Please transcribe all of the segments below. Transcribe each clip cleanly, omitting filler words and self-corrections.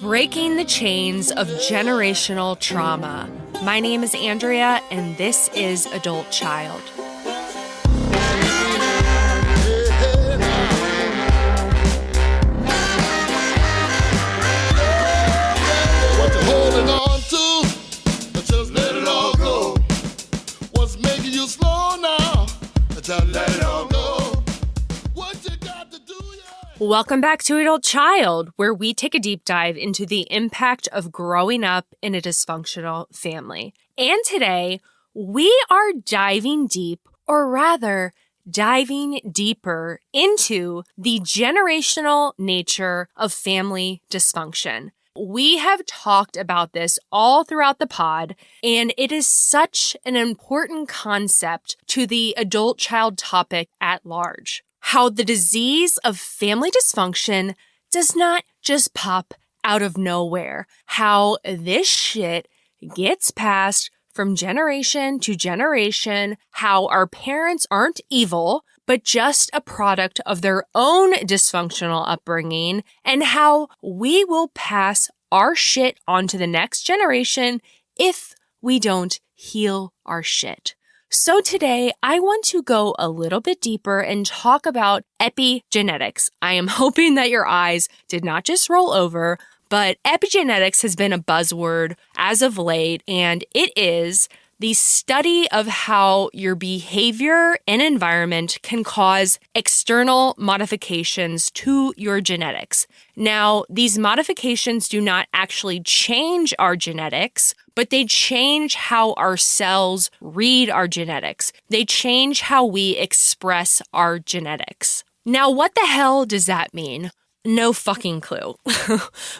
Breaking the chains of generational trauma. My name is Andrea, and this is Adult Child. What you holding on to? Just let it all go. What's making you slow now? Just let it all go. What you got to do? Welcome back to Adult Child, where we take a deep dive into the impact of growing up in a dysfunctional family. And today, we are diving deep, or rather, diving deeper into the generational nature of family dysfunction. We have talked about this all throughout the pod, and it is such an important concept to the adult child topic at large. How the disease of family dysfunction does not just pop out of nowhere. How this shit gets passed from generation to generation. How our parents aren't evil, but just a product of their own dysfunctional upbringing. And how we will pass our shit on to the next generation if we don't heal our shit. So today, I want to go a little bit deeper and talk about epigenetics. I am hoping that your eyes did not just roll over, but epigenetics has been a buzzword as of late, and it is the study of how your behavior and environment can cause external modifications to your genetics. Now, these modifications do not actually change our genetics, but they change how our cells read our genetics. They change how we express our genetics. Now, what the hell does that mean? No fucking clue.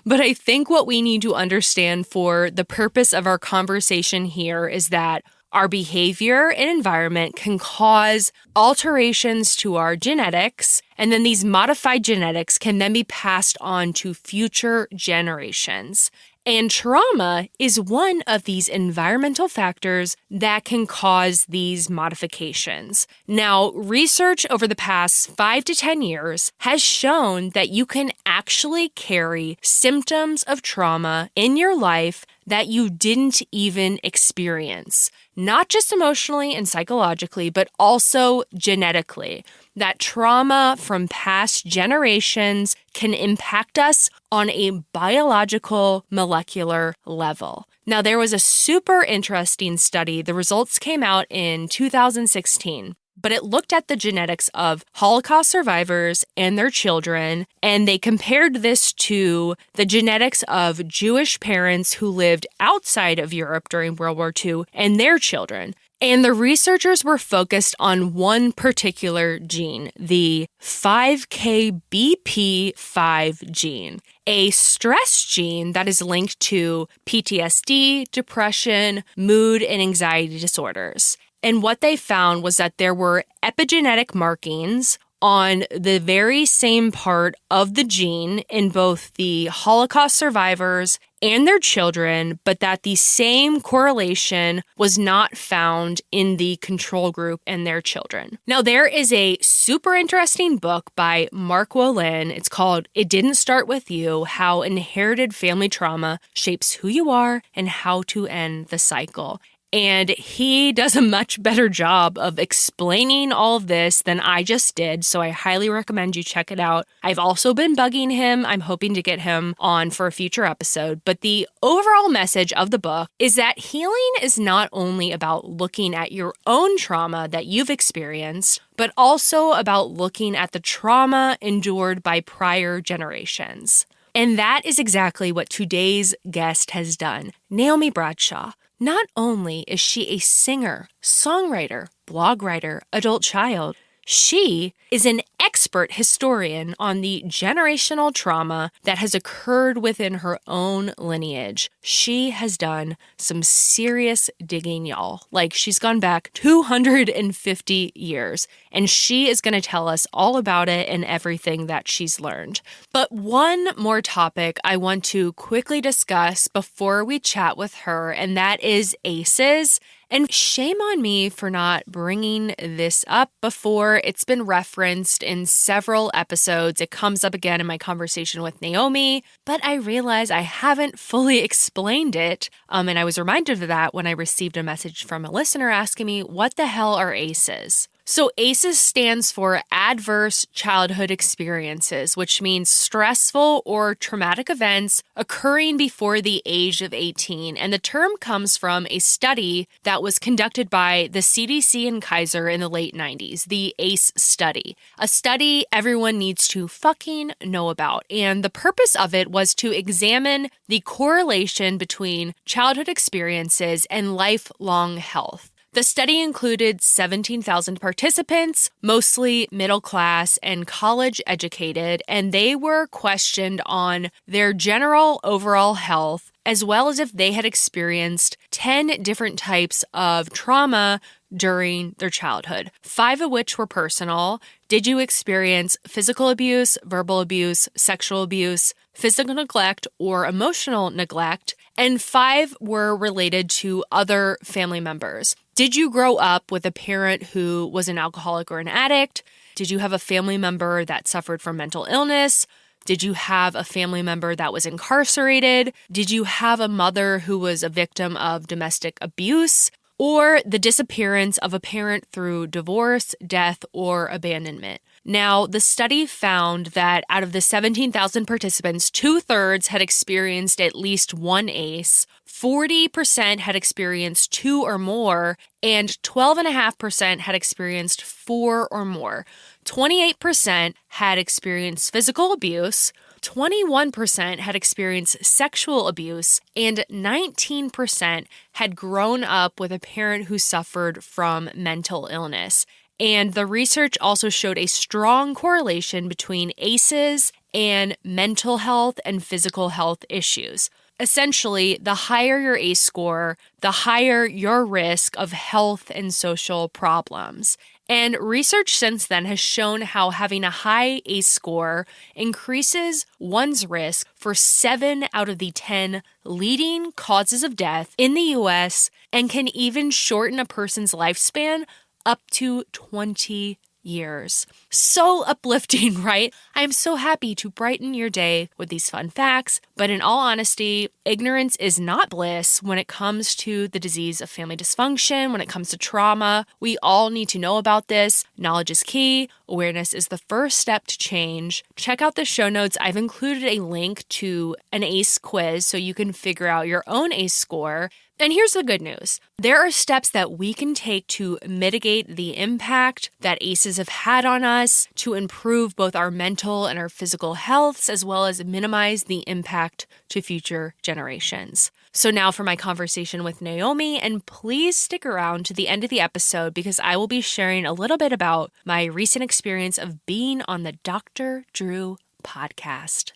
But I think what we need to understand for the purpose of our conversation here is that our behavior and environment can cause alterations to our genetics, and then these modified genetics can then be passed on to future generations. And trauma is one of these environmental factors that can cause these modifications. Now, research over the past 5 to 10 years has shown that you can actually carry symptoms of trauma in your life that you didn't even experience, not just emotionally and psychologically, but also genetically. That trauma from past generations can impact us on a biological, molecular level. Now, there was a super interesting study. The results came out in 2016. But it looked at the genetics of Holocaust survivors and their children, and they compared this to the genetics of Jewish parents who lived outside of Europe during World War II and their children. And the researchers were focused on one particular gene, the 5kBP5 gene, a stress gene that is linked to PTSD, depression, mood, and anxiety disorders. And what they found was that there were epigenetic markings on the very same part of the gene in both the Holocaust survivors and their children, but that the same correlation was not found in the control group and their children. Now, there is a super interesting book by Mark Wolynn. It's called It Didn't Start With You: How Inherited Family Trauma Shapes Who You Are and How to End the Cycle. And he does a much better job of explaining all of this than I just did, so I highly recommend you check it out. I've also been bugging him. I'm hoping to get him on for a future episode. But the overall message of the book is that healing is not only about looking at your own trauma that you've experienced, but also about looking at the trauma endured by prior generations. And that is exactly what today's guest has done, Naomi Bradshaw. Not only is she a singer, songwriter, blog writer, adult child, she is an expert historian on the generational trauma that has occurred within her own lineage. She has done some serious digging, y'all. Like, she's gone back 250 years, and she is going to tell us all about it and everything that she's learned. But one more topic I want to quickly discuss before we chat with her, and that is ACEs And shame on me for not bringing this up before. It's been referenced in several episodes. It comes up again in my conversation with Naomi, but I realize I haven't fully explained it. And I was reminded of that when I received a message from a listener asking me, what the hell are ACEs? So ACEs stands for Adverse Childhood Experiences, which means stressful or traumatic events occurring before the age of 18. And the term comes from a study that was conducted by the CDC and Kaiser in the late 90s, the ACE study, a study everyone needs to fucking know about. And the purpose of it was to examine the correlation between childhood experiences and lifelong health. The study included 17,000 participants, mostly middle class and college educated, and they were questioned on their general overall health, as well as if they had experienced 10 different types of trauma during their childhood, 5 of which were personal. Did you experience physical abuse, verbal abuse, sexual abuse, physical neglect, or emotional neglect? And 5 were related to other family members. Did you grow up with a parent who was an alcoholic or an addict? Did you have a family member that suffered from mental illness? Did you have a family member that was incarcerated? Did you have a mother who was a victim of domestic abuse? Or the disappearance of a parent through divorce, death, or abandonment? Now, the study found that out of the 17,000 participants, 2/3 had experienced at least one ACE, 40% had experienced 2 or more, and 12.5% had experienced 4 or more. 28% had experienced physical abuse, 21% had experienced sexual abuse, and 19% had grown up with a parent who suffered from mental illness. And the research also showed a strong correlation between ACEs and mental health and physical health issues. Essentially, the higher your ACE score, the higher your risk of health and social problems. And research since then has shown how having a high ACE score increases one's risk for 7 out of the 10 leading causes of death in the US and can even shorten a person's lifespan up to 20 years. So uplifting, right? I'm so happy to brighten your day with these fun facts, but in all honesty, ignorance is not bliss when it comes to the disease of family dysfunction, when it comes to trauma. We all need to know about this. Knowledge is key. Awareness is the first step to change. Check out the show notes. I've included a link to an ACE quiz so you can figure out your own ACE score. And here's the good news. There are steps that we can take to mitigate the impact that ACEs have had on us, to improve both our mental and our physical healths, as well as minimize the impact to future generations. So now for my conversation with Naomi, and please stick around to the end of the episode because I will be sharing a little bit about my recent experience of being on the Dr. Drew podcast.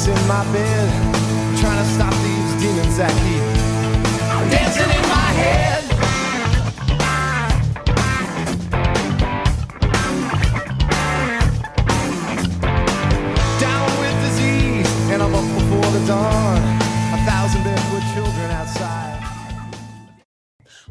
In my bed, trying to stop these demons that keep dancing in my head. Down with disease, and I'm up before the dawn. 1,000 barefoot children outside.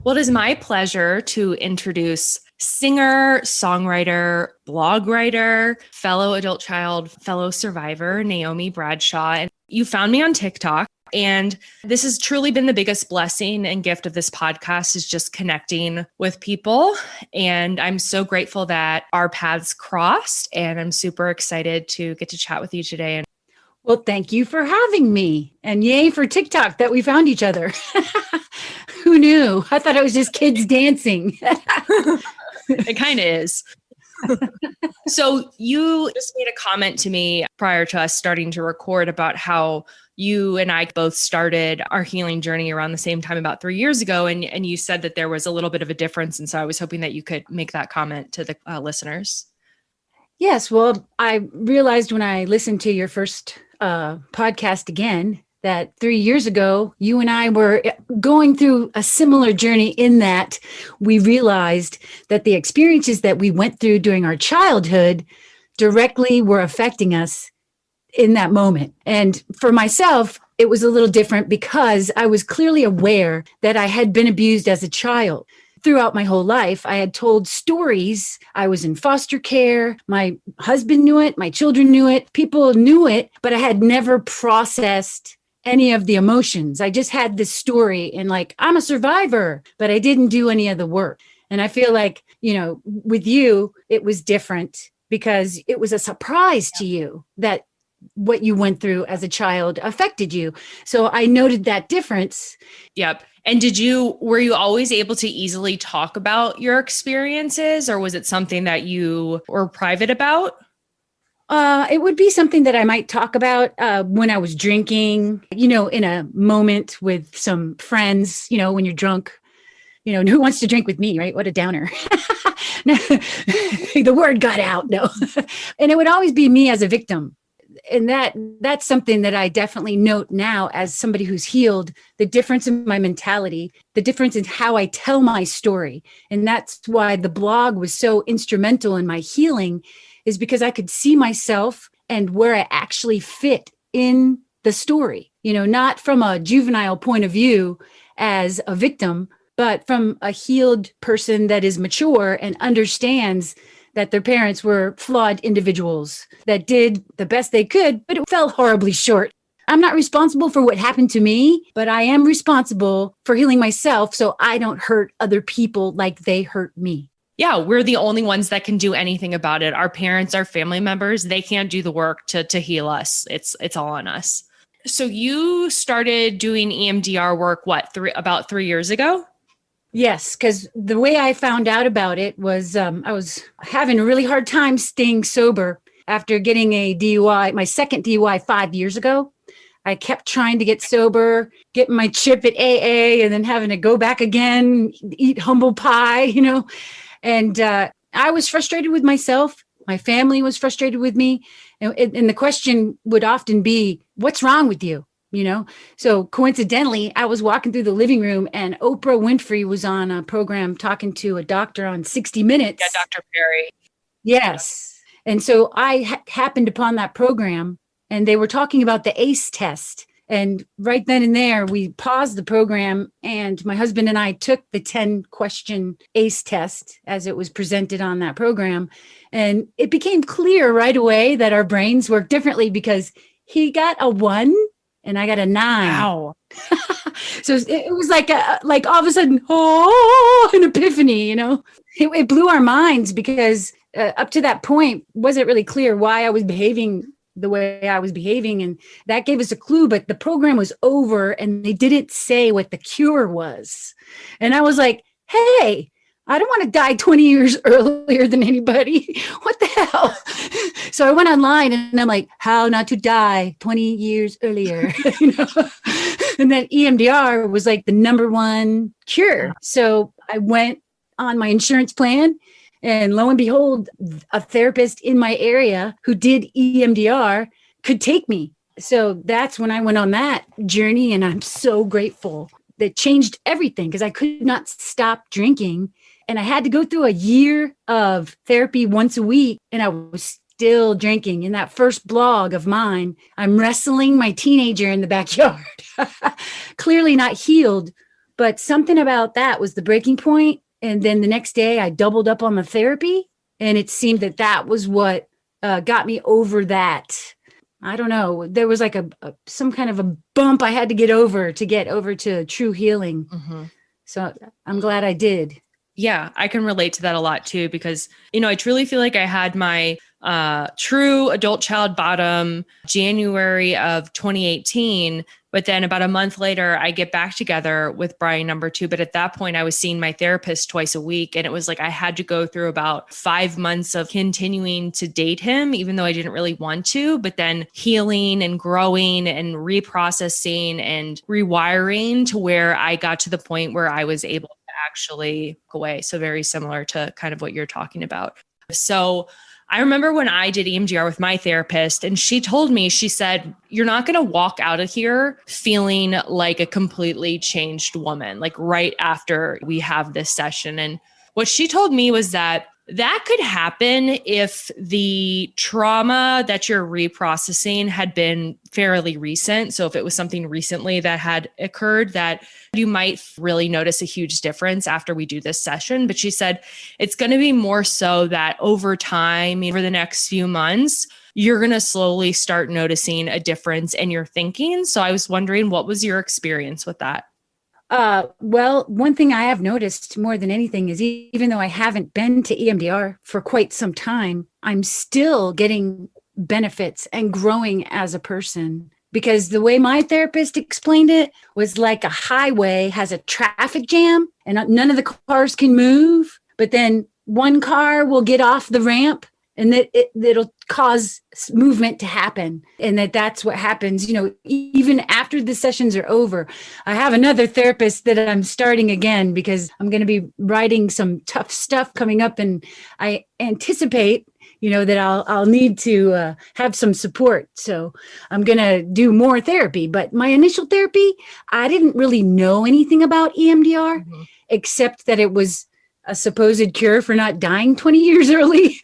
Well, it is my pleasure to introduce singer, songwriter, blog writer, fellow adult child, fellow survivor, Naomi Bradshaw. And you found me on TikTok. And this has truly been the biggest blessing and gift of this podcast is just connecting with people. And I'm so grateful that our paths crossed. And I'm super excited to get to chat with you today. Well, thank you for having me. And yay for TikTok that we found each other. Who knew? I thought it was just kids dancing. It kind of is. So you just made a comment to me prior to us starting to record about how you and I both started our healing journey around the same time about 3 years ago. And you said that there was a little bit of a difference. And so I was hoping that you could make that comment to the listeners. Yes. Well, I realized when I listened to your first podcast again, that 3 years ago, you and I were going through a similar journey in that we realized that the experiences that we went through during our childhood directly were affecting us in that moment. And for myself, it was a little different because I was clearly aware that I had been abused as a child. Throughout my whole life, I had told stories. I was in foster care. My husband knew it. My children knew it. People knew it, but I had never processed any of the emotions. I just had this story and like, I'm a survivor, but I didn't do any of the work. And I feel like, with you, it was different because it was a surprise to you that what you went through as a child affected you. So I noted that difference. Yep. And were you always able to easily talk about your experiences, or was it something that you were private about? It would be something that I might talk about when I was drinking, in a moment with some friends, when you're drunk, who wants to drink with me, right? What a downer. The word got out. No. And it would always be me as a victim. And that's something that I definitely note now as somebody who's healed, the difference in my mentality, the difference in how I tell my story. And that's why the blog was so instrumental in my healing, is because I could see myself and where I actually fit in the story, not from a juvenile point of view as a victim, but from a healed person that is mature and understands that their parents were flawed individuals that did the best they could, but it fell horribly short. I'm not responsible for what happened to me, but I am responsible for healing myself so I don't hurt other people like they hurt me. Yeah, we're the only ones that can do anything about it. Our parents, our family members, they can't do the work to heal us. It's all on us. So you started doing EMDR work, about 3 years ago? Yes, because the way I found out about it was I was having a really hard time staying sober after getting a DUI, my second DUI 5 years ago. I kept trying to get sober, getting my chip at AA, and then having to go back again, eat humble pie, And I was frustrated with myself. My family was frustrated with me. And the question would often be, what's wrong with you? So coincidentally, I was walking through the living room and Oprah Winfrey was on a program talking to a doctor on 60 Minutes. Yeah, Dr. Perry. Yes. And so I happened upon that program and they were talking about the ACE test. And right then and there, we paused the program and my husband and I took the 10-question ACE test as it was presented on that program. And it became clear right away that our brains work differently because he got a 1 and I got a 9. Wow. So it was like all of a sudden, an epiphany, It blew our minds because up to that point, wasn't really clear why I was behaving the way I was behaving. And that gave us a clue, but the program was over and they didn't say what the cure was. And I was like, hey, I don't want to die 20 years earlier than anybody. What the hell? So I went online and I'm like, how not to die 20 years earlier, And then EMDR was like the number one cure. So I went on my insurance plan and lo and behold, a therapist in my area who did EMDR could take me. So that's when I went on that journey. And I'm so grateful. That changed everything because I could not stop drinking. And I had to go through a year of therapy once a week. And I was still drinking. In that first blog of mine, I'm wrestling my teenager in the backyard. Clearly not healed, but something about that was the breaking point. And then the next day I doubled up on the therapy. And it seemed that was what got me over that. I don't know. There was like some kind of a bump I had to get over to true healing. Mm-hmm. So I'm glad I did. Yeah, I can relate to that a lot too, because, I truly feel like I had my true adult child bottom January of 2018. But then about a month later, I get back together with Brian number 2. But at that point, I was seeing my therapist twice a week. And it was like I had to go through about 5 months of continuing to date him, even though I didn't really want to, but then healing and growing and reprocessing and rewiring to where I got to the point where I was able to actually go away. So very similar to kind of what you're talking about. So I remember when I did EMDR with my therapist and she told me, she said, you're not going to walk out of here feeling like a completely changed woman, like right after we have this session. And what she told me was that that could happen if the trauma that you're reprocessing had been fairly recent. So if it was something recently that had occurred, that you might really notice a huge difference after we do this session. But she said it's going to be more so that over time, over the next few months, you're going to slowly start noticing a difference in your thinking. So I was wondering, what was your experience with that? Well, one thing I have noticed more than anything is even though I haven't been to EMDR for quite some time, I'm still getting benefits and growing as a person. Because the way my therapist explained it was like a highway has a traffic jam and none of the cars can move, but then one car will get off the ramp and it'll cause movement to happen. And that's what happens, even after the sessions are over. I have another therapist that I'm starting again because I'm going to be writing some tough stuff coming up. And I anticipate, that I'll need to have some support. So I'm going to do more therapy. But my initial therapy, I didn't really know anything about EMDR, except that it was a supposed cure for not dying 20 years early.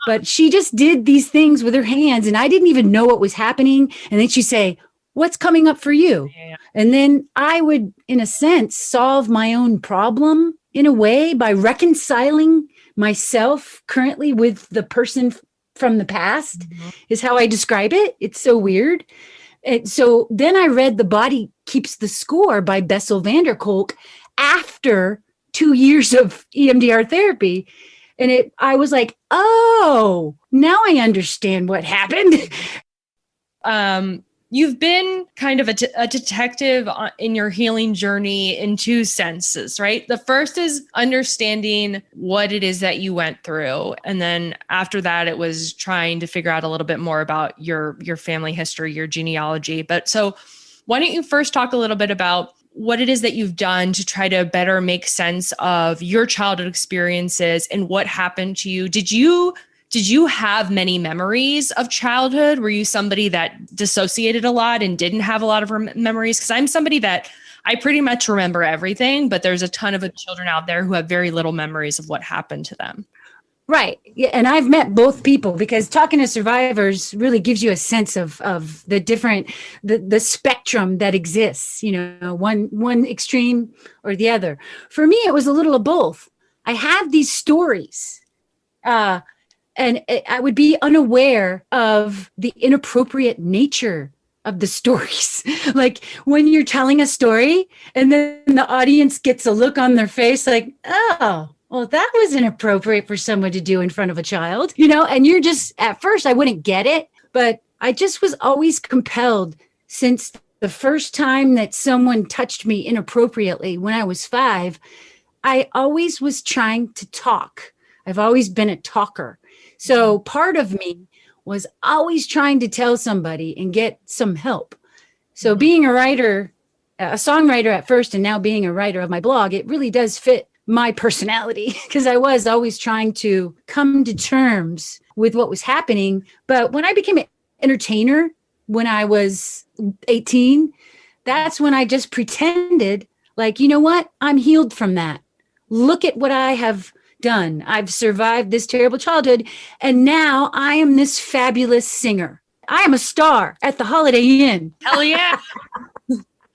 But she just did these things with her hands and I didn't even know what was happening. And then she'd say, what's coming up for you? Yeah. And then I would, in a sense, solve my own problem in a way by reconciling myself currently with the person from the past is how I describe it. It's so weird. And so then I read The Body Keeps the Score by Bessel van der Kolk after 2 years of EMDR therapy. And I was like, oh, now I understand what happened. You've been kind of a detective in your healing journey in two senses, right? The first is understanding what it is that you went through. And then after that, it was trying to figure out a little bit more about your family history, your genealogy. But so why don't you first talk a little bit about what it is that you've done to try to better make sense of your childhood experiences and what happened to you? Did you have many memories of childhood? Were you somebody that dissociated a lot and didn't have a lot of memories? Because I'm somebody that I pretty much remember everything, but there's a ton of children out there who have very little memories of what happened to them. Right. Yeah. And I've met both people because talking to survivors really gives you a sense of the different, the spectrum that exists, one extreme or the other. For me, it was a little of both. I have these stories, and I would be unaware of the inappropriate nature of the stories. Like when you're telling a story and then the audience gets a look on their face like, oh, well, that was inappropriate for someone to do in front of a child, and you're just, at first I wouldn't get it, but I just was always compelled since the first time that someone touched me inappropriately when I was 5, I always was trying to talk. I've always been a talker. So part of me was always trying to tell somebody and get some help. So being a writer, a songwriter at first, and now being a writer of my blog, it really does fit my personality because I was always trying to come to terms with what was happening. But when I became an entertainer, when I was 18, that's when I just pretended like, you know what? I'm healed from that. Look at what I have done. I've survived this terrible childhood. And now I am this fabulous singer. I am a star at the Holiday Inn. Hell yeah.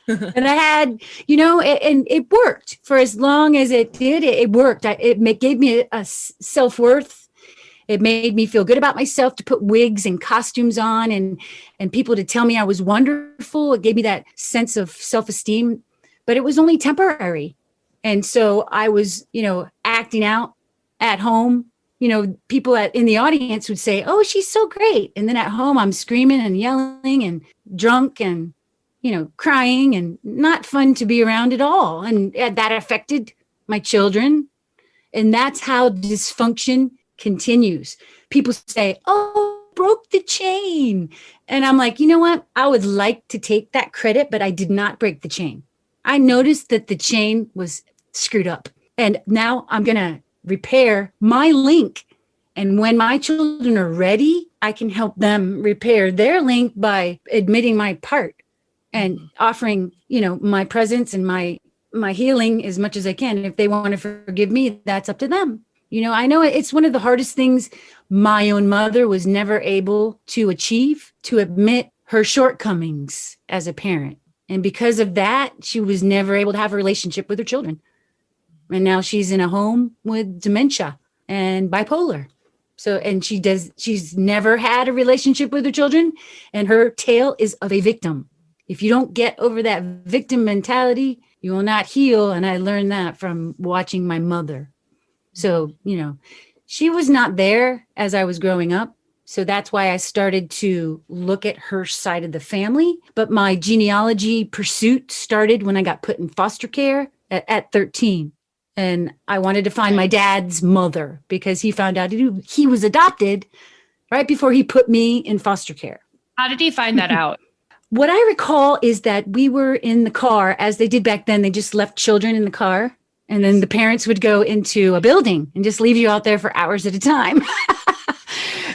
And I had, and it worked for as long as it did. It worked. It gave me a self-worth. It made me feel good about myself to put wigs and costumes on and people to tell me I was wonderful. It gave me that sense of self-esteem, but it was only temporary. And so I was, acting out at home. People in the audience would say, oh, she's so great. And then at home, I'm screaming and yelling and drunk and crying and not fun to be around at all. And that affected my children. And that's how dysfunction continues. People say, oh, broke the chain. And I'm like, you know what? I would like to take that credit, but I did not break the chain. I noticed that the chain was screwed up. And now I'm going to repair my link. And when my children are ready, I can help them repair their link by admitting my part and offering, my presence and my healing as much as I can. If they want to forgive me, that's up to them. I know it's one of the hardest things. My own mother was never able to achieve, to admit her shortcomings as a parent. And because of that, she was never able to have a relationship with her children. And now she's in a home with dementia and bipolar. So, and she's never had a relationship with her children, and her tale is of a victim. If you don't get over that victim mentality, you will not heal. And I learned that from watching my mother. So, she was not there as I was growing up. So that's why I started to look at her side of the family. But my genealogy pursuit started when I got put in foster care at 13. And I wanted to find my dad's mother because he found out he was adopted right before he put me in foster care. How did he find that out? What I recall is that we were in the car, as they did back then. They just left children in the car, and then the parents would go into a building and just leave you out there for hours at a time.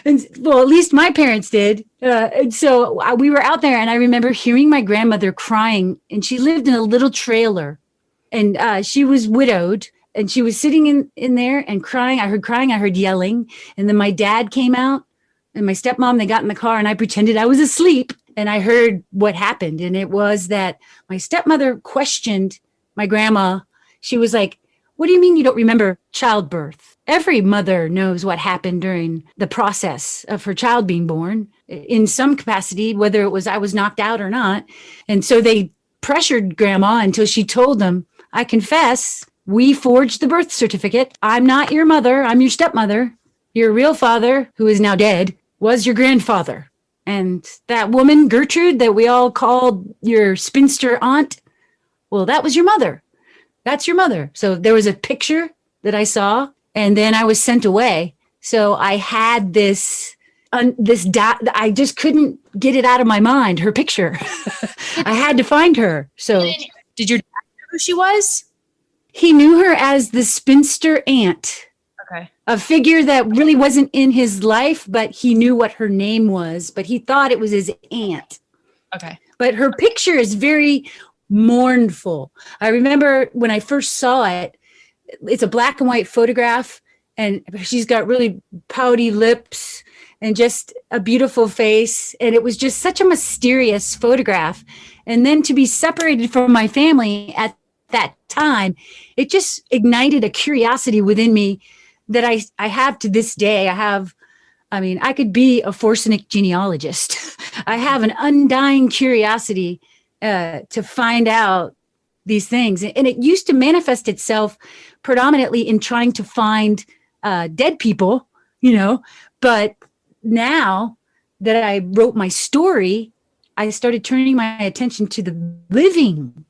And well, at least my parents did. And so we were out there, and I remember hearing my grandmother crying, and she lived in a little trailer. And she was widowed, and she was sitting in there and crying. I heard yelling. And then my dad came out and my stepmom, they got in the car, and I pretended I was asleep. And I heard what happened. And it was that my stepmother questioned my grandma. She was like, "What do you mean you don't remember childbirth? Every mother knows what happened during the process of her child being born in some capacity, whether it was I was knocked out or not." And so they pressured grandma until she told them, "I confess, we forged the birth certificate. I'm not your mother. I'm your stepmother. Your real father, who is now dead, was your grandfather. And that woman, Gertrude, that we all called your spinster aunt, well, that was your mother. That's your mother." So there was a picture that I saw, and then I was sent away. So I had I just couldn't get it out of my mind, her picture. I had to find her. So did your dad know who she was? He knew her as the spinster aunt. Okay. A figure that really wasn't in his life, but he knew what her name was, but he thought it was his aunt. Okay. But her picture is very mournful. I remember when I first saw it, it's a black and white photograph, and she's got really pouty lips and just a beautiful face. And it was just such a mysterious photograph. And then to be separated from my family at that time, it just ignited a curiosity within me that I have to this day. I could be a Forsenic genealogist. I have an undying curiosity to find out these things. And it used to manifest itself predominantly in trying to find dead people, but now that I wrote my story, I started turning my attention to the living,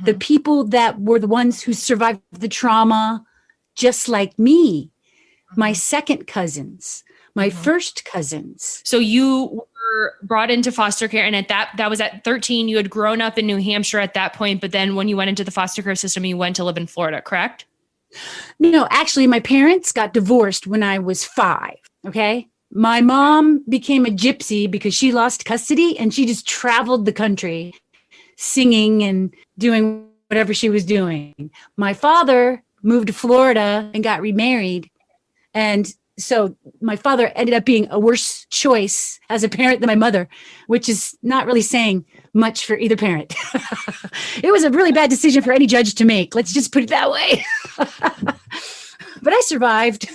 the people that were the ones who survived the trauma, just like me, my second cousins, my first cousins. So you were brought into foster care, and that was at 13. You had grown up in New Hampshire at that point, but then when you went into the foster care system, you went to live in Florida, correct? No, actually, my parents got divorced when I was 5. Okay. My mom became a gypsy because she lost custody, and she just traveled the country singing and doing whatever she was doing. My father moved to Florida and got remarried. And so my father ended up being a worse choice as a parent than my mother, which is not really saying much for either parent. It was a really bad decision for any judge to make. Let's just put it that way. But I survived.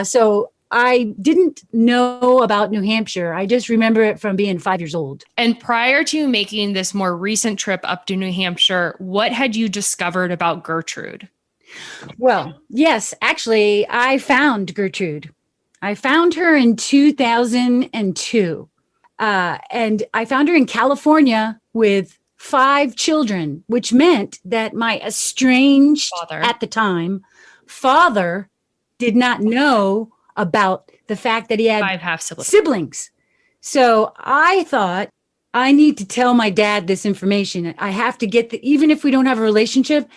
So I didn't know about New Hampshire. I just remember it from being 5 years old. And prior to making this more recent trip up to New Hampshire, what had you discovered about Gertrude? Well, yes, actually, I found Gertrude. I found her in 2002. And I found her in California with 5 children, which meant that my estranged, at the time, father did not know about the fact that he had 5 half-siblings. Siblings. So I thought, I need to tell my dad this information. I have to get even if we don't have a relationship,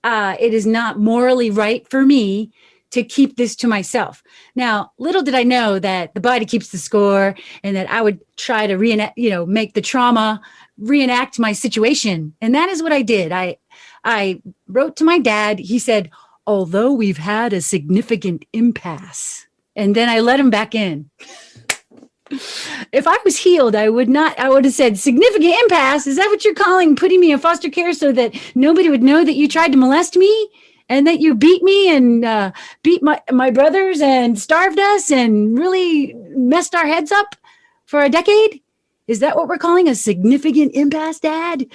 it is not morally right for me to keep this to myself. Now, little did I know that the body keeps the score, and that I would try to make the trauma reenact my situation. And that is what I did. I wrote to my dad. He said, although we've had a significant impasse. And then I let him back in. If I was healed, I would have said, significant impasse? Is that what you're calling putting me in foster care so that nobody would know that you tried to molest me and that you beat me and beat my brothers and starved us and really messed our heads up for a decade? Is that what we're calling a significant impasse, Dad?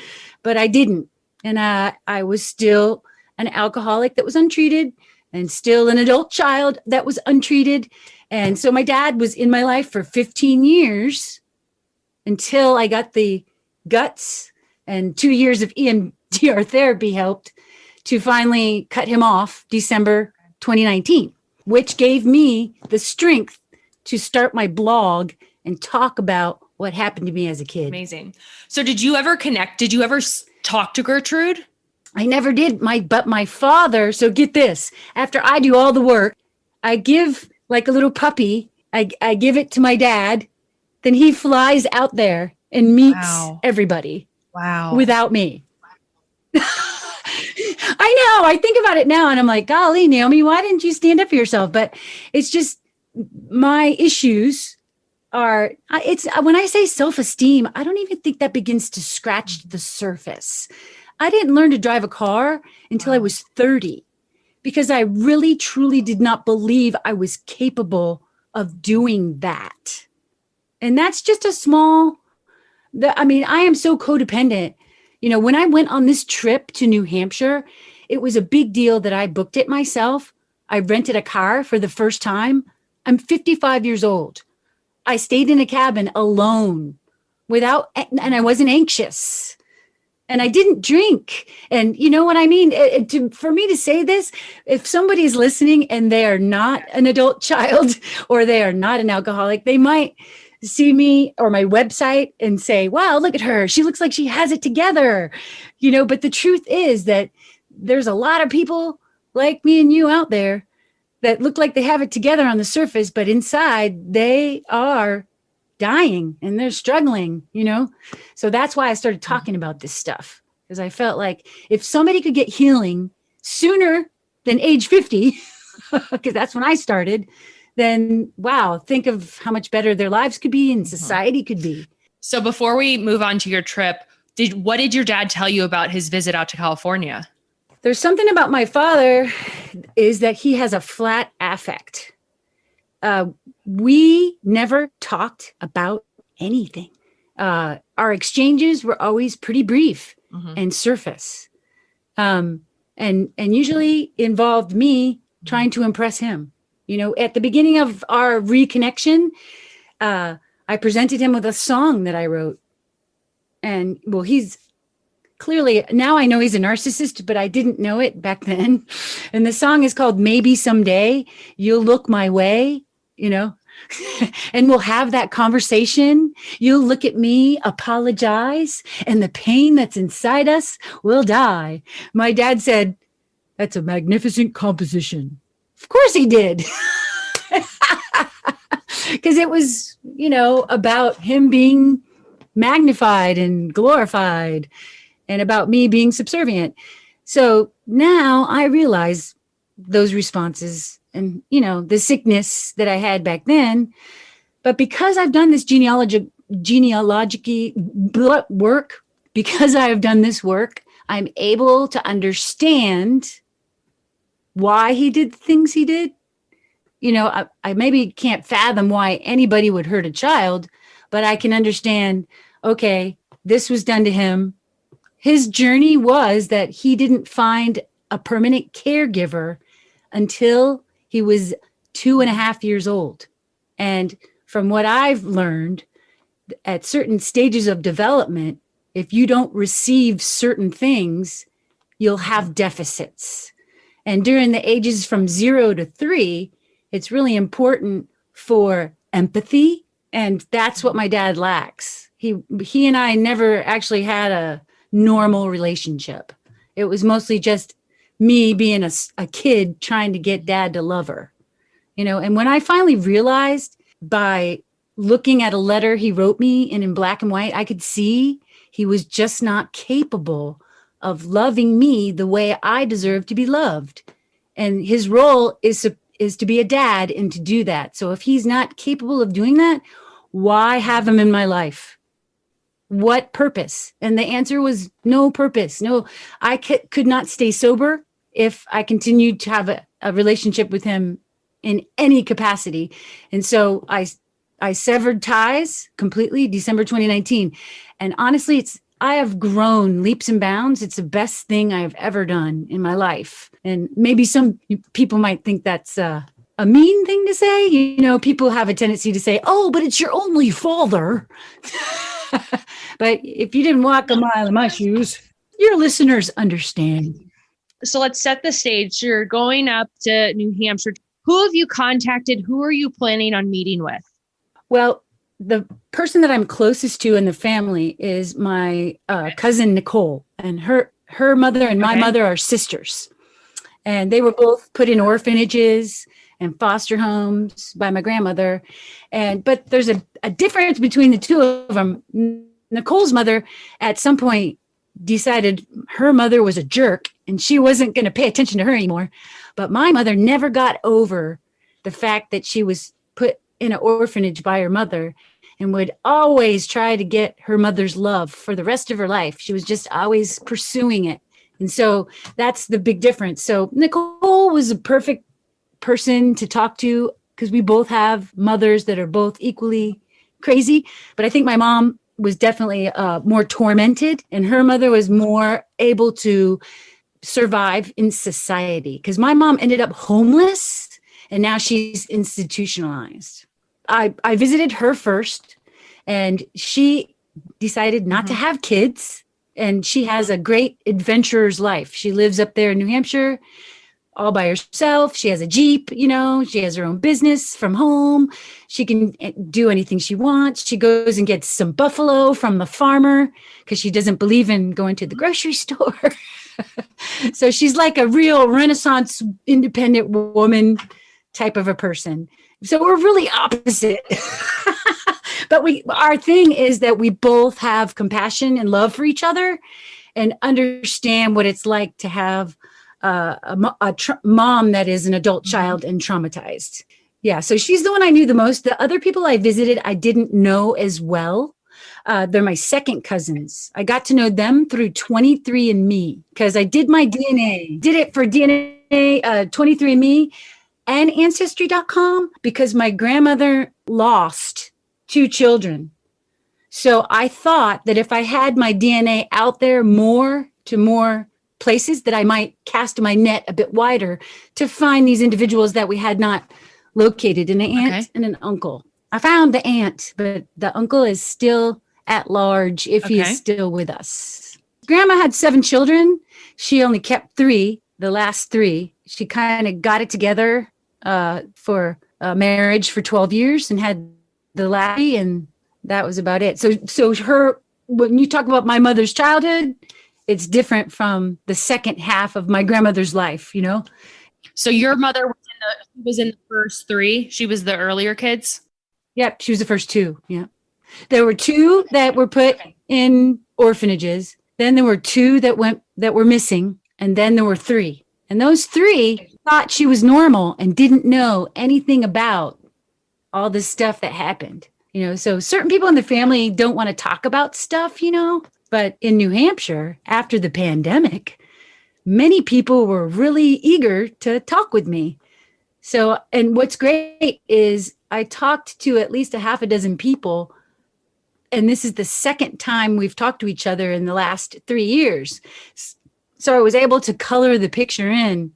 But I didn't. And I was still an alcoholic that was untreated and still an adult child that was untreated. And so my dad was in my life for 15 years until I got the guts, and 2 years of EMDR therapy helped to finally cut him off December 2019, which gave me the strength to start my blog and talk about what happened to me as a kid. Amazing. So did you ever connect? Did you ever talk to Gertrude? I never did. But my father, so get this, after I do all the work, I give like a little puppy, I give it to my dad, then he flies out there and meets everybody. Wow. Without me. I know. I think about it now and I'm like, golly, Naomi, why didn't you stand up for yourself? But it's just my issues are, when I say self-esteem, I don't even think that begins to scratch the surface. I didn't learn to drive a car until I was 30 because I really, truly did not believe I was capable of doing that. And that's just a small, I am so codependent. You know, when I went on this trip to New Hampshire, it was a big deal that I booked it myself. I rented a car for the first time. I'm 55 years old. I stayed in a cabin alone and I wasn't anxious. And I didn't drink. And you know what I mean? For me to say this, if somebody's listening and they are not an adult child or they are not an alcoholic, they might see me or my website and say, wow, look at her. She looks like she has it together. You know, but the truth is that there's a lot of people like me and you out there that look like they have it together on the surface, but inside they are dying and they're struggling, you know? So that's why I started talking about this stuff, because I felt like if somebody could get healing sooner than age 50, because that's when I started, then wow, think of how much better their lives could be and society could be. So before we move on to your trip, what did your dad tell you about his visit out to California? There's something about my father is that he has a flat affect. We never talked about anything. Our exchanges were always pretty brief and surface, and usually involved me trying to impress him. You know, at the beginning of our reconnection, I presented him with a song that I wrote, and well, he's clearly, now I know he's a narcissist, but I didn't know it back then. And the song is called Maybe Someday You'll Look My Way, you know, and we'll have that conversation. You'll look at me, apologize, and the pain that's inside us will die. My dad said, that's a magnificent composition. Of course he did. Because it was, you know, about him being magnified and glorified, and about me being subservient. So now I realize those responses and, you know, the sickness that I had back then. But because I've done this genealogical work, because I have done this work, I'm able to understand why he did the things he did. You know, I maybe can't fathom why anybody would hurt a child, but I can understand, okay, this was done to him. His journey was that he didn't find a permanent caregiver until he was 2.5 years old. And from what I've learned, at certain stages of development, if you don't receive certain things, you'll have deficits. And during the ages from 0 to 3, it's really important for empathy. And that's what my dad lacks. He and I never actually had a normal relationship. It was mostly just me being a kid trying to get dad to love her, you know. And when I finally realized by looking at a letter he wrote me and in black and white, I could see he was just not capable of loving me the way I deserve to be loved. And his role is to be a dad and to do that. So if he's not capable of doing that, why have him in my life? What purpose? And the answer was no purpose. No, I could not stay sober if I continued to have a relationship with him in any capacity. And so I severed ties completely December 2019. And honestly, I have grown leaps and bounds. It's the best thing I've ever done in my life. And maybe some people might think that's a mean thing to say. You know, people have a tendency to say, oh, but it's your only father. But if you didn't walk a mile in my shoes, your listeners understand. So let's set the stage. You're going up to New Hampshire. Who have you contacted? Who are you planning on meeting with? Well, the person that I'm closest to in the family is my cousin, Nicole, and her mother and my mother are sisters. And they were both put in orphanages and foster homes by my grandmother. But there's a difference between the two of them. Nicole's mother at some point decided her mother was a jerk and she wasn't going to pay attention to her anymore. But my mother never got over the fact that she was put in an orphanage by her mother and would always try to get her mother's love for the rest of her life. She was just always pursuing it. And so that's the big difference. So Nicole was a perfect person to talk to because we both have mothers that are both equally crazy. But I think my mom was definitely more tormented and her mother was more able to survive in society because my mom ended up homeless and now she's institutionalized. I visited her first and she decided not to have kids and she has a great adventurer's life. She lives up there in New Hampshire all by herself. She has a Jeep, you know, she has her own business from home. She can do anything she wants. She goes and gets some buffalo from the farmer because she doesn't believe in going to the grocery store. So she's like a real Renaissance independent woman type of a person. So we're really opposite. But our thing is that we both have compassion and love for each other and understand what it's like to have mom that is an adult child and traumatized. Yeah, so she's the one I knew the most. The other people I visited, I didn't know as well. They're my second cousins. I got to know them through 23andMe because I did my DNA. Did it for DNA, 23andMe and Ancestry.com because my grandmother lost 2 children. So I thought that if I had my DNA out there more places that I might cast my net a bit wider to find these individuals that we had not located, an aunt and an uncle. I found the aunt, but the uncle is still at large if he is still with us. Grandma had 7 children. She only kept 3, the last 3. She kind of got it together for marriage for 12 years and had the laddie, and that was about it. So her, when you talk about my mother's childhood, it's different from the second half of my grandmother's life, you know? So your mother was in the first 3. She was the earlier kids? Yep, she was the first 2. Yeah. There were 2 that were put in orphanages. Then there were 2 that were missing. And then there were 3. And those 3 thought she was normal and didn't know anything about all this stuff that happened. You know, so certain people in the family don't want to talk about stuff, you know? But in New Hampshire, after the pandemic, many people were really eager to talk with me. So, and what's great is I talked to at least a half a dozen people, and this is the second time we've talked to each other in the last 3 years. So I was able to color the picture in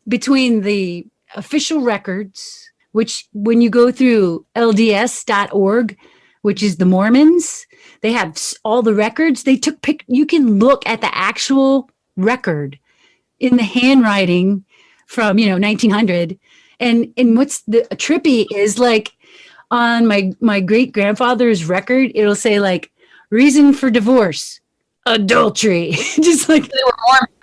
between the official records, which when you go through LDS.org, which is the Mormons, they have all the records. They took you can look at the actual record in the handwriting from, 1900. And what's the trippy is like on my great grandfather's record, it'll say like reason for divorce, adultery, just like they were Mormons.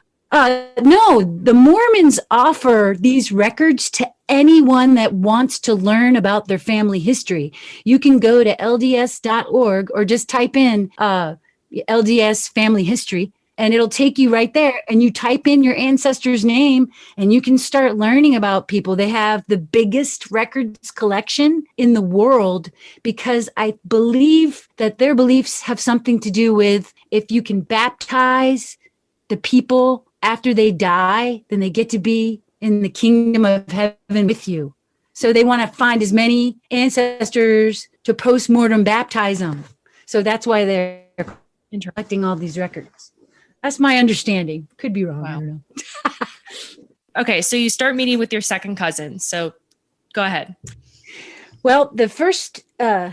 No, the Mormons offer these records to anyone that wants to learn about their family history. You can go to LDS.org or just type in LDS family history, and it'll take you right there, and you type in your ancestor's name and you can start learning about people. They have the biggest records collection in the world because I believe that their beliefs have something to do with if you can baptize the people after they die, then they get to be in the kingdom of heaven with you. So they want to find as many ancestors to post-mortem baptize them. So that's why they're collecting all these records. That's my understanding. Could be wrong. Wow. I don't know. Okay, so you start meeting with your second cousin. So go ahead. Well, the first, I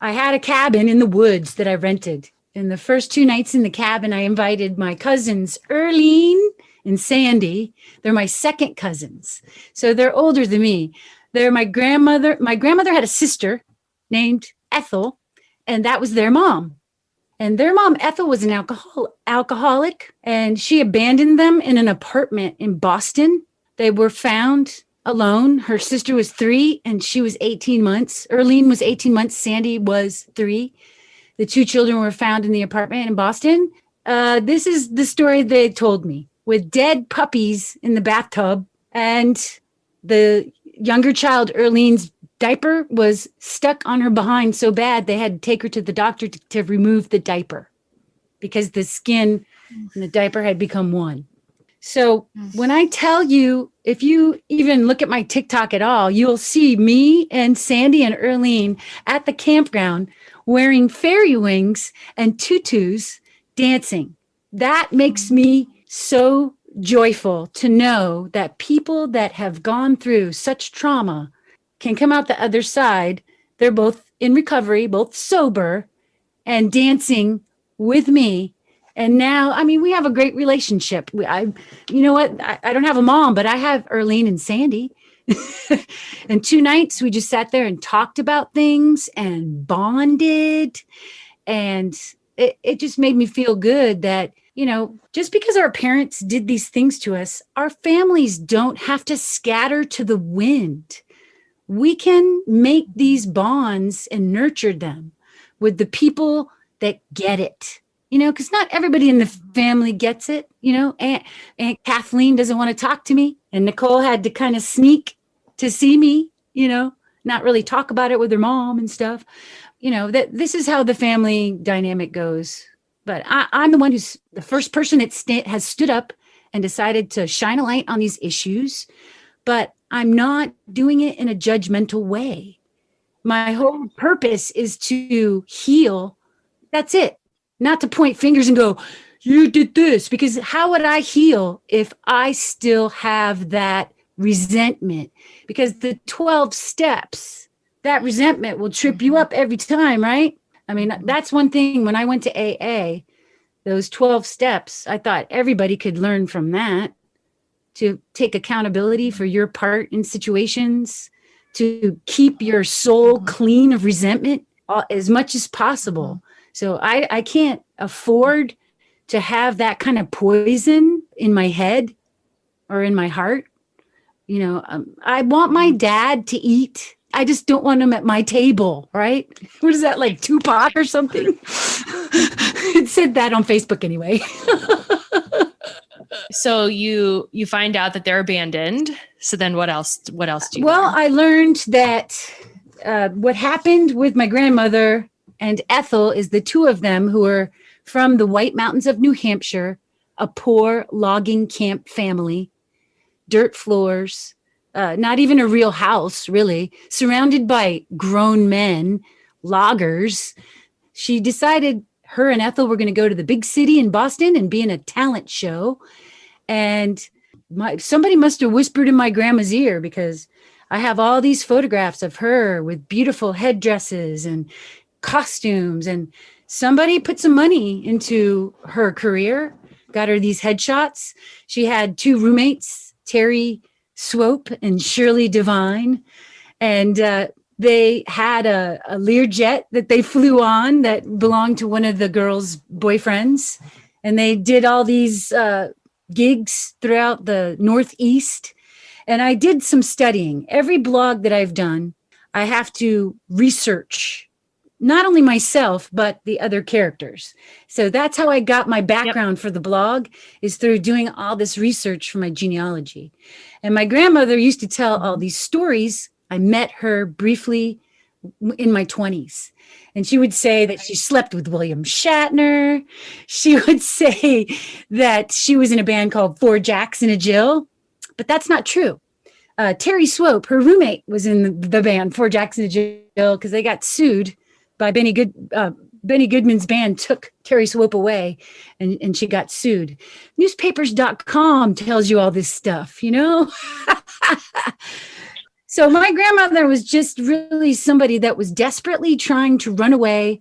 had a cabin in the woods that I rented. And the first 2 nights in the cabin, I invited my cousins, Earlene and Sandy. They're my second cousins. So they're older than me. They're my grandmother. My grandmother had a sister named Ethel, and that was their mom. And their mom, Ethel, was an alcoholic, and she abandoned them in an apartment in Boston. They were found alone. Her sister was 3, and she was 18 months. Earlene was 18 months. Sandy was 3. The 2 children were found in the apartment in Boston. This is the story they told me, with dead puppies in the bathtub, and the younger child, Earlene's diaper was stuck on her behind so bad they had to take her to the doctor to remove the diaper because the skin and the diaper had become one. So when I tell you, if you even look at my TikTok at all, you'll see me and Sandy and Earlene at the campground wearing fairy wings and tutus dancing. That makes me so joyful to know that people that have gone through such trauma can come out the other side. They're both in recovery, both sober, and dancing with me. And now, I mean, we have a great relationship. You know what? I don't have a mom, but I have Earlene and Sandy. And 2 nights we just sat there and talked about things and bonded. And it just made me feel good that, you know, just because our parents did these things to us, our families don't have to scatter to the wind. We can make these bonds and nurture them with the people that get it, you know, because not everybody in the family gets it. You know, Aunt Kathleen doesn't want to talk to me, and Nicole had to kind of sneak to see me, you know, not really talk about it with her mom and stuff. You know, that this is how the family dynamic goes. But I'm the one who's the first person that has stood up and decided to shine a light on these issues. But I'm not doing it in a judgmental way. My whole purpose is to heal. That's it. Not to point fingers and go, you did this. Because how would I heal if I still have that resentment? Because the 12 steps, that resentment will trip you up every time, right? I mean, that's one thing. When I went to AA, those 12 steps, I thought everybody could learn from that. To take accountability for your part in situations, to keep your soul clean of resentment as much as possible. So I can't afford to have that kind of poison in my head or in my heart. You know, I want my dad to eat. I just don't want him at my table, right? What is that, like Tupac or something? It said that on Facebook anyway. So you find out that they're abandoned. So then what else do you Well, learn? I learned that what happened with my grandmother and Ethel is the 2 of them who are from the White Mountains of New Hampshire, a poor logging camp family, dirt floors, not even a real house, really, surrounded by grown men, loggers. She decided her and Ethel were going to go to the big city in Boston and be in a talent show. And somebody must have whispered in my grandma's ear, because I have all these photographs of her with beautiful headdresses and costumes. And somebody put some money into her career, got her these headshots. She had 2 roommates, Terry Swope and Shirley Devine. And they had a Learjet that they flew on that belonged to one of the girls' boyfriends. And they did all these gigs throughout the Northeast. And I did some studying. Every blog that I've done, I have to research not only myself, but the other characters. So that's how I got my background for the blog, is through doing all this research for my genealogy. And my grandmother used to tell all these stories. I met her briefly in my 20s. And she would say that she slept with William Shatner. She would say that she was in a band called Four Jacks and a Jill, but that's not true. Terry Swope, her roommate, was in the band Four Jacks and a Jill because they got sued by Benny Goodman's band took Terry Swope away, and she got sued. Newspapers.com tells you all this stuff, you know? So my grandmother was just really somebody that was desperately trying to run away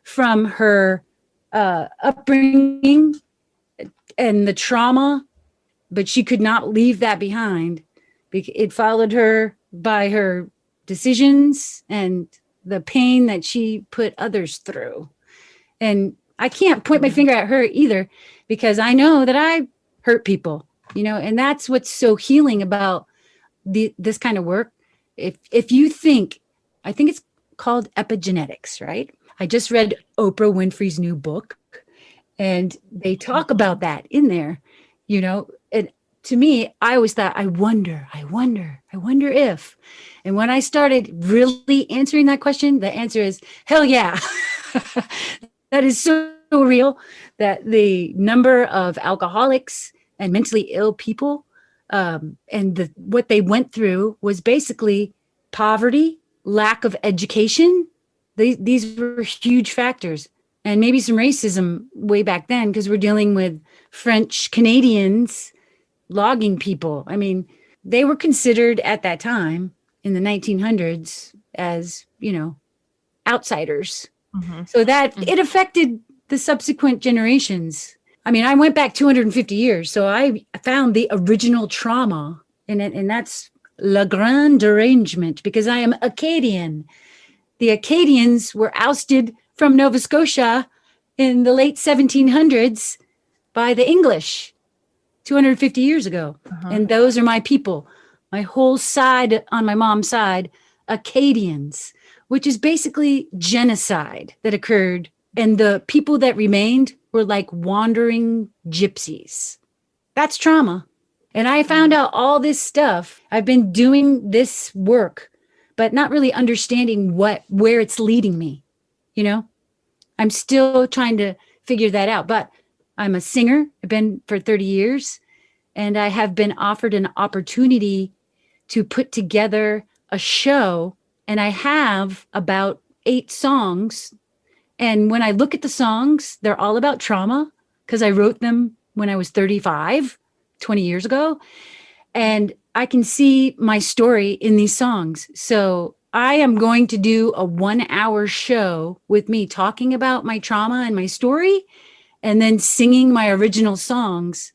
from her upbringing and the trauma, but she could not leave that behind. It followed her by her decisions and the pain that she put others through. And I can't point my finger at her either, because I know that I hurt people, you know, and that's what's so healing about this kind of work. If you think, I think it's called epigenetics, right? I just read Oprah Winfrey's new book, and they talk about that in there, you know. And to me, I always thought, I wonder if. And when I started really answering that question, the answer is hell yeah. That is so real, that the number of alcoholics and mentally ill people and what they went through was basically poverty, lack of education. These were huge factors. And maybe some racism way back then, because we're dealing with French Canadians, logging people. I mean, they were considered at that time in the 1900s as, you know, outsiders. Mm-hmm. So that it affected the subsequent generations. I mean, I went back 250 years, so I found the original trauma in it, and that's Le Grand Derangement, because I am Acadian. The Acadians were ousted from Nova Scotia in the late 1700s by the English 250 years ago. Uh-huh. And those are my people. My whole side, on my mom's side, Acadians, which is basically genocide that occurred. And the people that remained were like wandering gypsies. That's trauma. And I found out all this stuff. I've been doing this work, but not really understanding where it's leading me. You know, I'm still trying to figure that out, but I'm a singer. I've been for 30 years, and I have been offered an opportunity to put together a show, and I have about 8 songs. And when I look at the songs, they're all about trauma, because I wrote them when I was 35, 20 years ago. And I can see my story in these songs. So I am going to do a 1-hour show with me talking about my trauma and my story, and then singing my original songs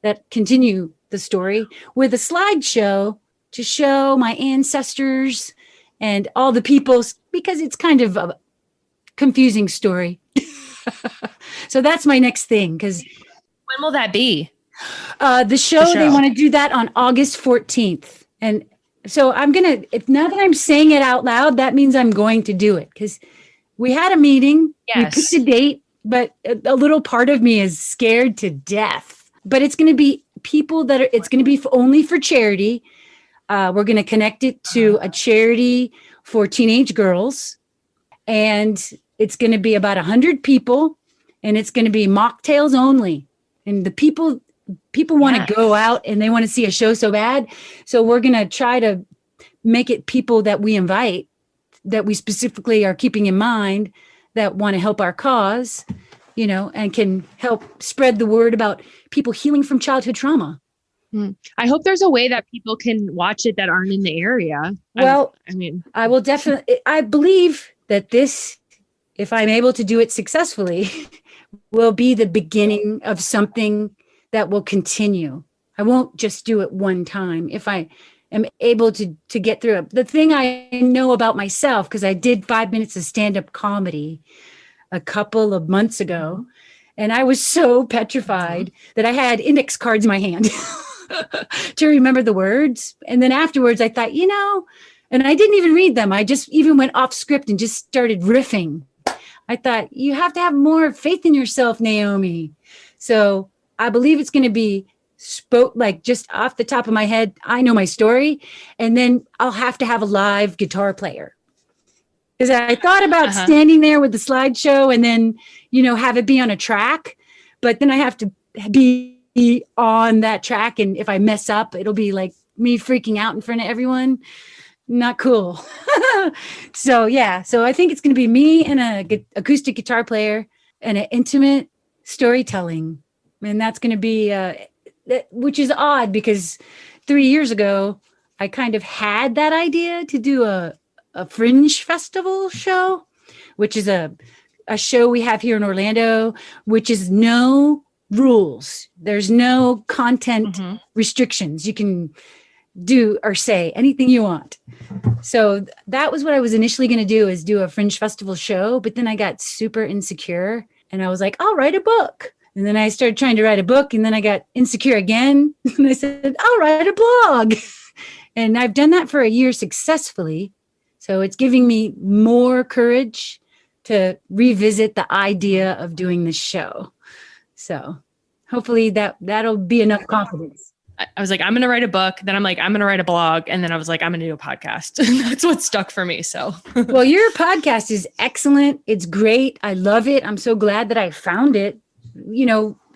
that continue the story with a slideshow to show my ancestors and all the peoples, because it's kind of a confusing story. So that's my next thing. Because when will that be? The show, they want to do that on August 14th. And so I'm going to, if now that I'm saying it out loud, that means I'm going to do it, because we had a meeting, yes. We picked a date, but a little part of me is scared to death. But it's going to be people that are, it's going to be only for charity. We're going to connect it to a charity for teenage girls. And it's going to be about 100 people, and it's going to be mocktails only. And the people want to go out and they want to see a show so bad. So we're going to try to make it people that we invite, that we specifically are keeping in mind, that want to help our cause, you know, and can help spread the word about people healing from childhood trauma. I hope there's a way that people can watch it that aren't in the area. Well, I will definitely, I believe that this, if I'm able to do it successfully, will be the beginning of something that will continue. I won't just do it one time. If I am able to get through it. The thing I know about myself, because I did 5 minutes of stand-up comedy a couple of months ago, and I was so petrified that I had index cards in my hand to remember the words. And then afterwards I thought, you know, And I didn't even read them. I just even went off script and just started riffing. I thought, you have to have more faith in yourself, Naomi. So I believe it's going to be like just off the top of my head. I know my story. And then I'll have to have a live guitar player. Because I thought about standing there with the slideshow and then, have it be on a track. But then I have to be on that track. And if I mess up, it'll be like me freaking out in front of everyone. Not cool. So I think it's going to be me and a acoustic guitar player and an intimate storytelling. And that's going to be, which is odd because 3 years ago, I kind of had that idea to do a Fringe Festival show, which is a show we have here in Orlando, which is no rules. There's no content restrictions. You can do or say anything you want. So that was what I was initially going to do, is do a Fringe Festival show. But then I got super insecure and I was like, I'll write a book. And then I started trying to write a book and then I got insecure again. And I said, I'll write a blog. And I've done that for a year successfully. So it's giving me more courage to revisit the idea of doing this show. So hopefully that'll be enough confidence. I was like, I'm going to write a book. Then I'm like, I'm going to write a blog. And then I was like, I'm going to do a podcast. That's what stuck for me. So, well, your podcast is excellent. It's great. I love it. I'm so glad that I found it.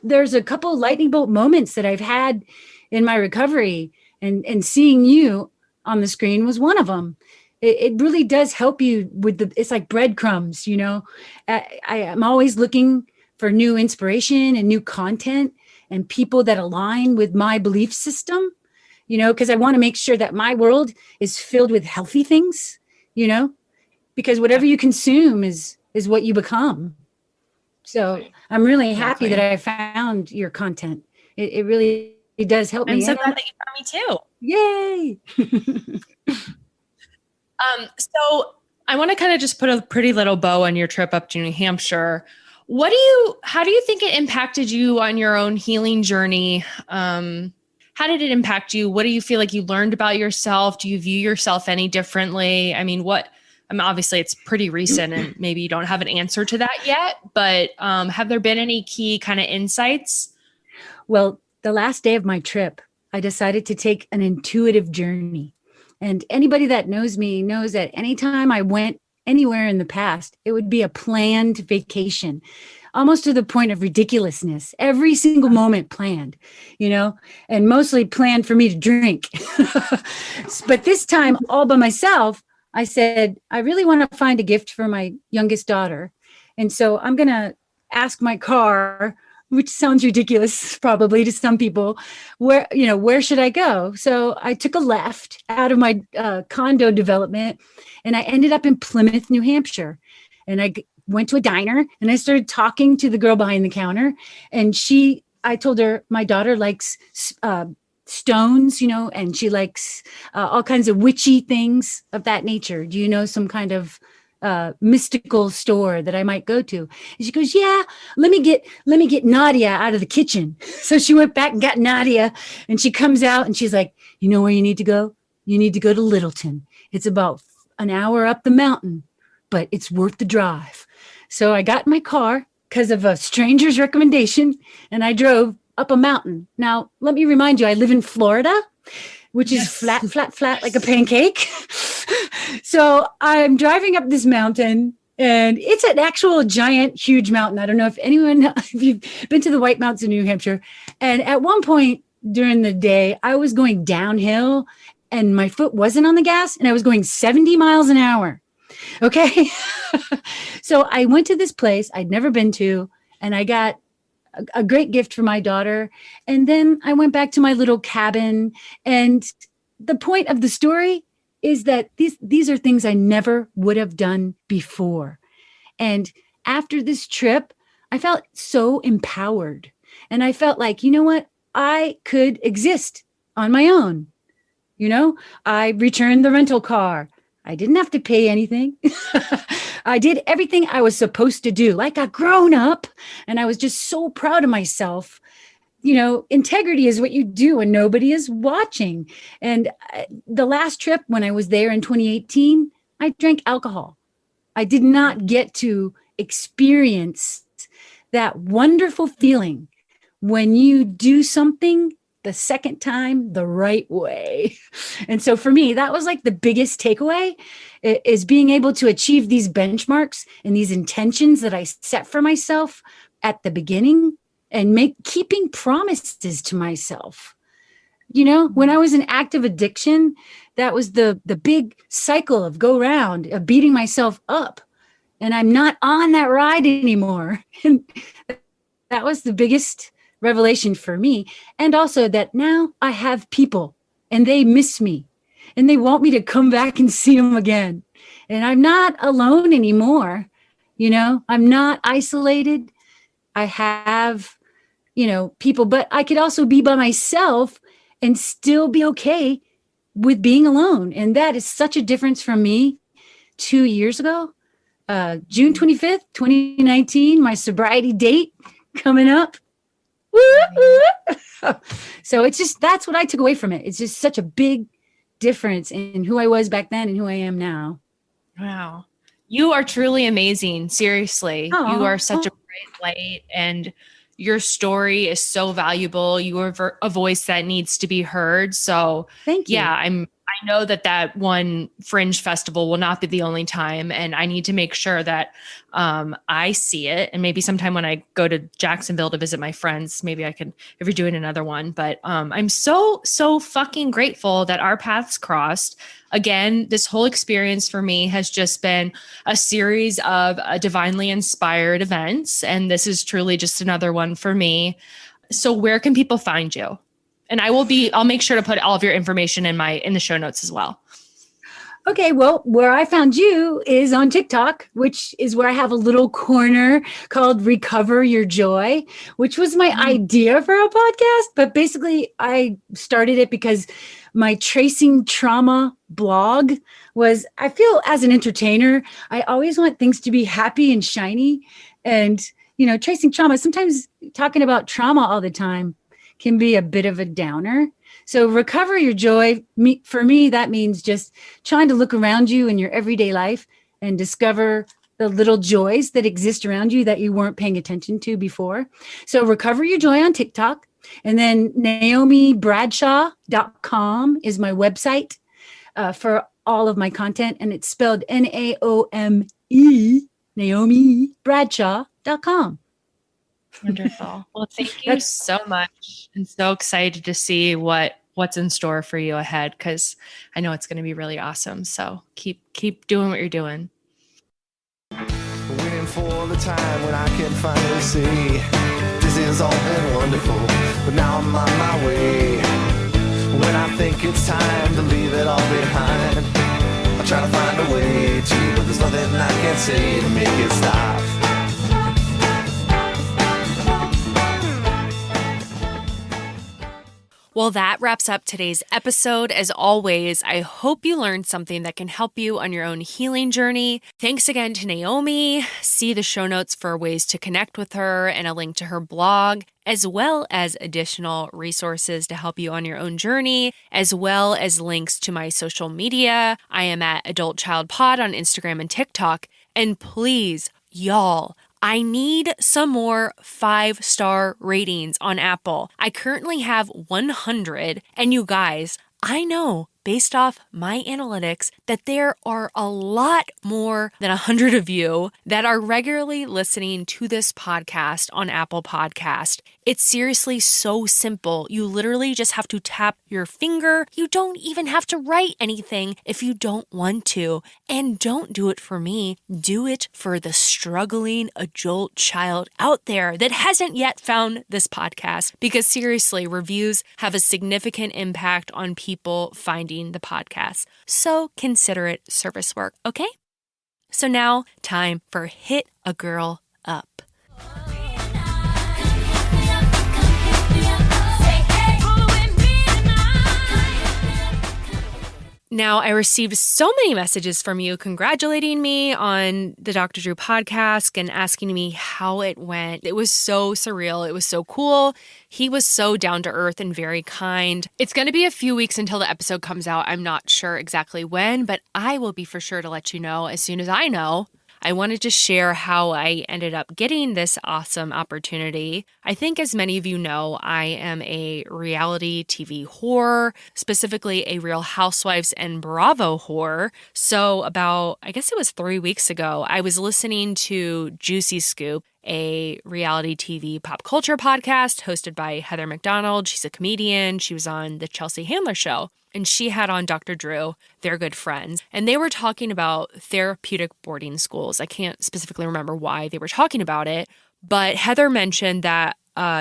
There's a couple lightning bolt moments that I've had in my recovery, and seeing you on the screen was one of them. It really does help you with it's like breadcrumbs, I'm always looking for new inspiration and new content and people that align with my belief system, because I want to make sure that my world is filled with healthy things, because whatever you consume is what you become. So I'm really happy that I found your content. It really does help me. I'm so glad that you found me too. Yay. So I want to kind of just put a pretty little bow on your trip up to New Hampshire. How do you think it impacted you on your own healing journey? How did it impact you? What do you feel like you learned about yourself? Do you view yourself any differently? Obviously it's pretty recent and maybe you don't have an answer to that yet, but have there been any key kind of insights? Well, the last day of my trip, I decided to take an intuitive journey. And anybody that knows me knows that anytime I went anywhere in the past, it would be a planned vacation, almost to the point of ridiculousness. Every single moment planned, and mostly planned for me to drink. But this time, all by myself, I said, I really want to find a gift for my youngest daughter. And so I'm going to ask my car, which sounds ridiculous probably to some people, where should I go? So I took a left out of my condo development and I ended up in Plymouth, New Hampshire. And I went to a diner and I started talking to the girl behind the counter. And I told her my daughter likes stones, and she likes all kinds of witchy things of that nature. Do you know some kind of mystical store that I might go to? And she goes, yeah, let me get Nadia out of the kitchen. So she went back and got Nadia, and she comes out and she's like, you know where you need to go? You need to go to Littleton. It's about an hour up the mountain, but it's worth the drive. So I got in my car because of a stranger's recommendation and I drove up a mountain. Now, let me remind you, I live in Florida, which is flat, like a pancake. So I'm driving up this mountain and it's an actual giant, huge mountain. I don't know if you've been to the White Mountains in New Hampshire. And at one point during the day, I was going downhill and my foot wasn't on the gas and I was going 70 miles an hour. Okay. So I went to this place I'd never been to and I got a great gift for my daughter. And then I went back to my little cabin. And the point of the story is that these are things I never would have done before. And after this trip, I felt so empowered. And I felt like, you know what? I could exist on my own. I returned the rental car. I didn't have to pay anything. I did everything I was supposed to do, like a grown up. And I was just so proud of myself integrity is what you do when nobody is watching. And the last trip when I was there in 2018, I drank alcohol. I did not get to experience that wonderful feeling when you do something the second time the right way. And so for me, that was like the biggest takeaway, is being able to achieve these benchmarks and these intentions that I set for myself at the beginning, and keeping promises to myself. When I was in active addiction, that was the big cycle of go round of beating myself up. And I'm not on that ride anymore. And that was the biggest revelation for me. And also that now I have people and they miss me and they want me to come back and see them again. And I'm not alone anymore. I'm not isolated. I have, people, but I could also be by myself and still be okay with being alone. And that is such a difference from me 2 years ago. June 25th, 2019, my sobriety date coming up. So that's what I took away from it. It's just such a big difference in who I was back then and who I am now. Wow. You are truly amazing. Seriously. Aww. You are such a bright light, and your story is so valuable. You are a voice that needs to be heard. So thank you. Yeah, I know that one Fringe festival will not be the only time, and I need to make sure that I see it. And maybe sometime when I go to Jacksonville to visit my friends, maybe I can, if you're doing another one. But I'm so fucking grateful that our paths crossed. Again, this whole experience for me has just been a series of divinely inspired events, and this is truly just another one for me. So where can people find you? And I'll make sure to put all of your information in the show notes as well. Okay, well, where I found you is on TikTok, which is where I have a little corner called Recover Your Joy, which was my idea for a podcast. But basically, I started it because my Tracing Trauma blog was, I feel as an entertainer, I always want things to be happy and shiny. And, tracing trauma, sometimes talking about trauma all the time can be a bit of a downer. So recover your joy. For me, that means just trying to look around you in your everyday life and discover the little joys that exist around you that you weren't paying attention to before. So recover your joy on TikTok. And then NaomiBradshaw.com is my website for all of my content. And it's spelled Naome, NaomiBradshaw.com. Wonderful. Well, thank you so much. I'm so excited to see what's in store for you ahead, because I know it's going to be really awesome. So keep doing what you're doing. Waiting for the time when I can finally see this has all been wonderful, but now I'm on my way. When I think it's time to leave it all behind, I try to find a way to, but there's nothing I can say to make it stop. Well, that wraps up today's episode. As always, I hope you learned something that can help you on your own healing journey. Thanks again to Naomi. See the show notes for ways to connect with her and a link to her blog, as well as additional resources to help you on your own journey, as well as links to my social media. I am at Adult Child Pod on Instagram and TikTok. And please, y'all, I need some more 5-star ratings on Apple. I currently have 100, and you guys, I know based off my analytics that there are a lot more than 100 of you that are regularly listening to this podcast on Apple Podcast. It's seriously so simple. You literally just have to tap your finger. You don't even have to write anything if you don't want to. And don't do it for me. Do it for the struggling adult child out there that hasn't yet found this podcast. Because seriously, reviews have a significant impact on people finding the podcast. So consider it service work, okay? So now, time for Hit a Girl Up. Now, I received so many messages from you congratulating me on the Dr. Drew podcast and asking me how it went. It was so surreal. It was so cool. He was so down to earth and very kind. It's going to be a few weeks until the episode comes out. I'm not sure exactly when, but I will be for sure to let you know as soon as I know. I wanted to share how I ended up getting this awesome opportunity. I think as many of you know, I am a reality TV whore, specifically a Real Housewives and Bravo whore. So about, I guess it was 3 weeks ago, I was listening to Juicy Scoop, a reality TV pop culture podcast hosted by Heather McDonald. She's a comedian. She was on the Chelsea Handler Show. And she had on Dr. Drew. They're good friends. And they were talking about therapeutic boarding schools. I can't specifically remember why they were talking about it, but Heather mentioned that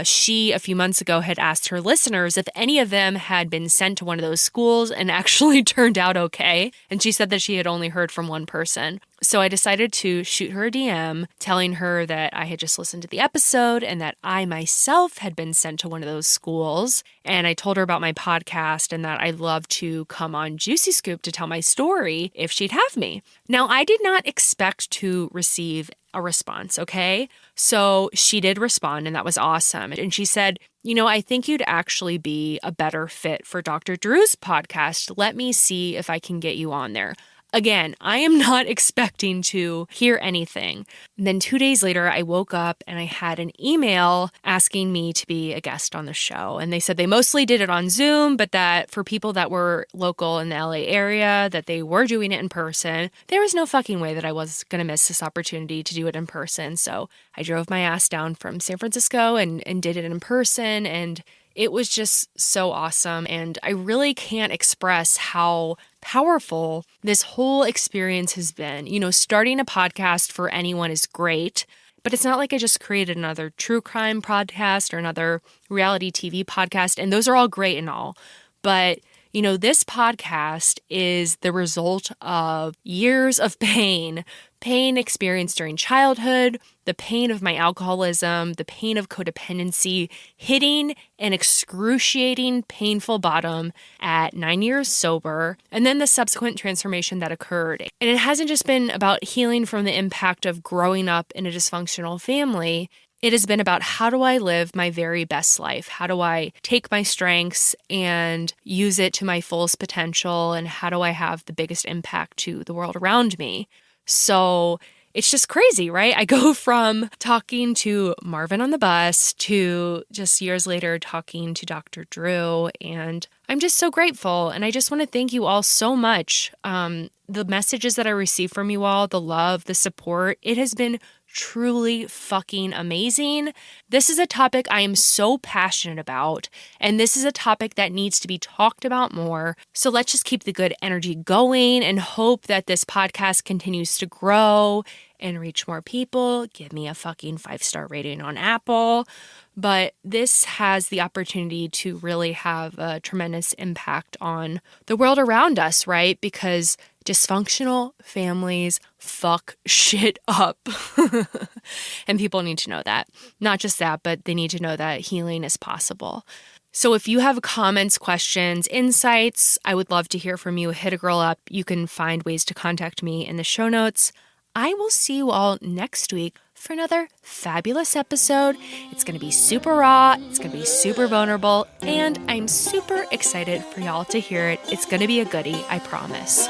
she, a few months ago, had asked her listeners if any of them had been sent to one of those schools and actually turned out okay. And she said that she had only heard from one person. So I decided to shoot her a DM telling her that I had just listened to the episode and that I myself had been sent to one of those schools. And I told her about my podcast and that I'd love to come on Juicy Scoop to tell my story if she'd have me. Now, I did not expect to receive a response, okay? So she did respond, and that was awesome. And she said, I think you'd actually be a better fit for Dr. Drew's podcast. Let me see if I can get you on there. Again, I am not expecting to hear anything. And then 2 days later, I woke up and I had an email asking me to be a guest on the show. And they said they mostly did it on Zoom, but that for people that were local in the LA area, that they were doing it in person. There was no fucking way that I was going to miss this opportunity to do it in person. So I drove my ass down from San Francisco and did it in person. And it was just so awesome. And I really can't express how powerful this whole experience has been. Starting a podcast for anyone is great, but it's not like I just created another true crime podcast or another reality TV podcast. And those are all great and all. But this podcast is the result of years of pain experienced during childhood, the pain of my alcoholism, the pain of codependency, hitting an excruciating, painful bottom at 9 years sober, and then the subsequent transformation that occurred. And it hasn't just been about healing from the impact of growing up in a dysfunctional family. It has been about how do I live my very best life? How do I take my strengths and use it to my fullest potential? And how do I have the biggest impact to the world around me? So it's just crazy, right? I go from talking to Marvin on the bus to just years later talking to Dr. Drew. And I'm just so grateful. And I just want to thank you all so much. The messages that I receive from you all, the love, the support, it has been truly fucking amazing. This is a topic I am so passionate about, and this is a topic that needs to be talked about more. So let's just keep the good energy going and hope that this podcast continues to grow and reach more people. Give me a fucking 5-star rating on Apple. But this has the opportunity to really have a tremendous impact on the world around us, right? Because dysfunctional families fuck shit up. And people need to know that. Not just that, but they need to know that healing is possible. So if you have comments, questions, insights, I would love to hear from you. Hit a girl up. You can find ways to contact me in the show notes. I will see you all next week for another fabulous episode. It's going to be super raw. It's going to be super vulnerable. And I'm super excited for y'all to hear it. It's going to be a goodie, I promise.